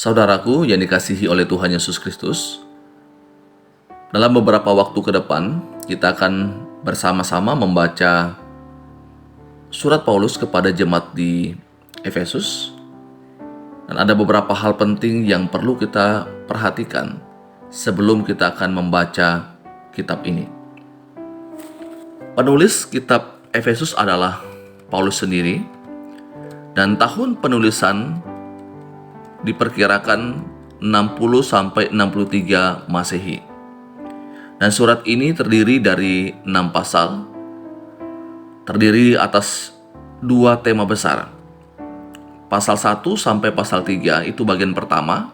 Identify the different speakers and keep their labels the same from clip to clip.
Speaker 1: Saudaraku yang dikasihi oleh Tuhan Yesus Kristus, dalam beberapa waktu ke depan kita akan bersama-sama membaca surat Paulus kepada jemaat di Efesus. Dan ada beberapa hal penting yang perlu kita perhatikan sebelum kita akan membaca kitab ini. Penulis kitab Efesus adalah Paulus sendiri, dan tahun penulisan diperkirakan 60-63 Masehi. Dan surat ini terdiri dari 6 pasal, terdiri atas 2 tema besar. Pasal 1 sampai pasal 3 itu bagian pertama,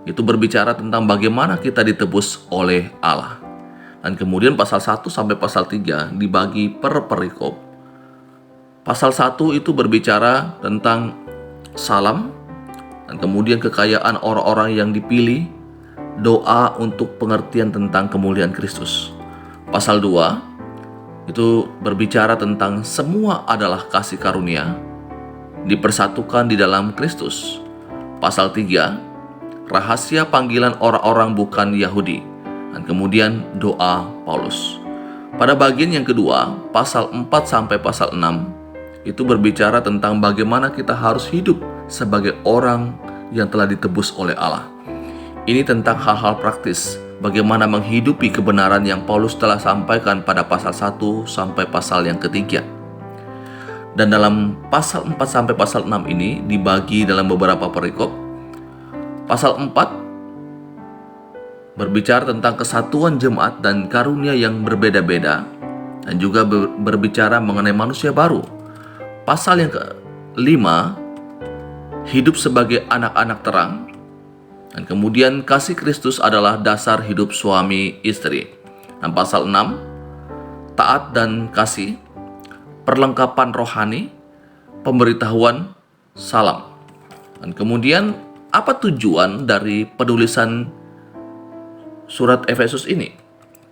Speaker 1: itu berbicara tentang bagaimana kita ditebus oleh Allah. Dan kemudian pasal 1 sampai pasal 3 dibagi per perikop. Pasal 1 itu berbicara tentang salam, dan kemudian kekayaan orang-orang yang dipilih, doa untuk pengertian tentang kemuliaan Kristus. Pasal 2 itu berbicara tentang semua adalah kasih karunia, dipersatukan di dalam Kristus. Pasal 3, rahasia panggilan orang-orang bukan Yahudi. Dan kemudian doa Paulus. Pada bagian yang kedua, pasal 4 sampai pasal 6, itu berbicara tentang bagaimana kita harus hidup sebagai orang yang telah ditebus oleh Allah. Ini tentang hal-hal praktis, bagaimana menghidupi kebenaran yang Paulus telah sampaikan pada pasal 1 sampai pasal yang ketiga. Dan dalam pasal 4 sampai pasal 6 ini dibagi dalam beberapa perikop. Pasal 4 berbicara tentang kesatuan jemaat dan karunia yang berbeda-beda, dan juga berbicara mengenai manusia baru. Pasal yang ke-5, hidup sebagai anak-anak terang. Dan kemudian kasih Kristus adalah dasar hidup suami istri. Dan pasal 6, taat dan kasih, perlengkapan rohani, pemberitahuan, salam. Dan kemudian apa tujuan dari penulisan surat Efesus ini?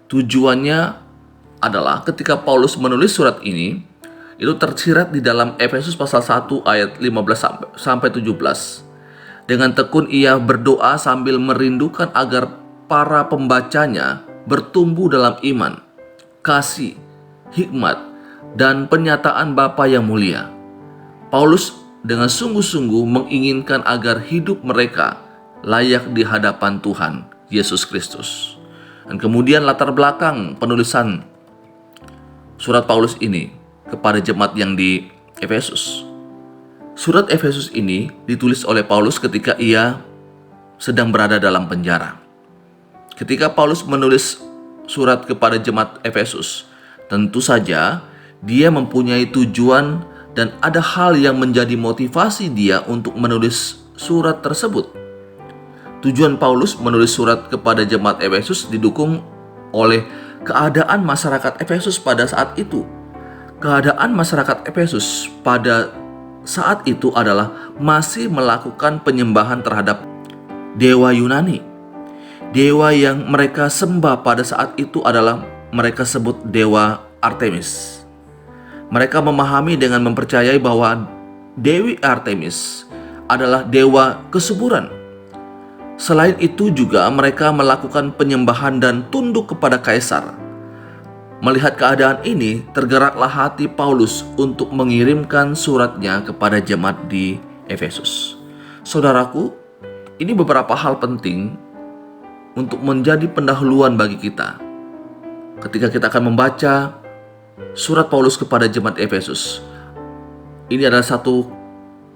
Speaker 1: Tujuannya adalah ketika Paulus menulis surat ini, itu tersirat di dalam Efesus pasal 1 ayat 15 sampai 17. Dengan tekun ia berdoa sambil merindukan agar para pembacanya bertumbuh dalam iman, kasih, hikmat, dan penyataan Bapa yang mulia. Paulus dengan sungguh-sungguh menginginkan agar hidup mereka layak di hadapan Tuhan Yesus Kristus. Dan kemudian latar belakang penulisan surat Paulus ini kepada jemaat yang di Efesus. Surat Efesus ini ditulis oleh Paulus ketika ia sedang berada dalam penjara. Ketika Paulus menulis surat kepada jemaat Efesus, tentu saja dia mempunyai tujuan dan ada hal yang menjadi motivasi dia untuk menulis surat tersebut. Tujuan Paulus menulis surat kepada jemaat Efesus didukung oleh keadaan masyarakat Efesus pada saat itu. Keadaan masyarakat Efesus pada saat itu adalah masih melakukan penyembahan terhadap dewa Yunani. Dewa yang mereka sembah pada saat itu adalah mereka sebut dewa Artemis. Mereka memahami dengan mempercayai bahwa Dewi Artemis adalah dewa kesuburan. Selain itu juga mereka melakukan penyembahan dan tunduk kepada kaisar. Melihat keadaan ini, tergeraklah hati Paulus untuk mengirimkan suratnya kepada jemaat di Efesus. Saudaraku, ini beberapa hal penting untuk menjadi pendahuluan bagi kita. Ketika kita akan membaca surat Paulus kepada jemaat Efesus, ini adalah satu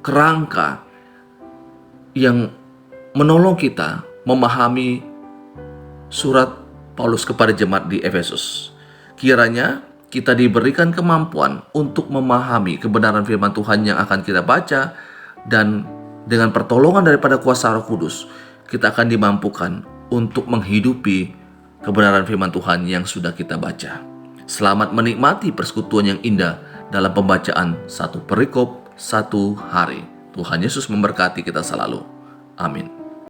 Speaker 1: kerangka yang menolong kita memahami surat Paulus kepada jemaat di Efesus. Kiranya kita diberikan kemampuan untuk memahami kebenaran firman Tuhan yang akan kita baca, dan dengan pertolongan daripada kuasa Roh Kudus, kita akan dimampukan untuk menghidupi kebenaran firman Tuhan yang sudah kita baca. Selamat menikmati persekutuan yang indah dalam pembacaan satu perikop satu hari. Tuhan Yesus memberkati kita selalu. Amin.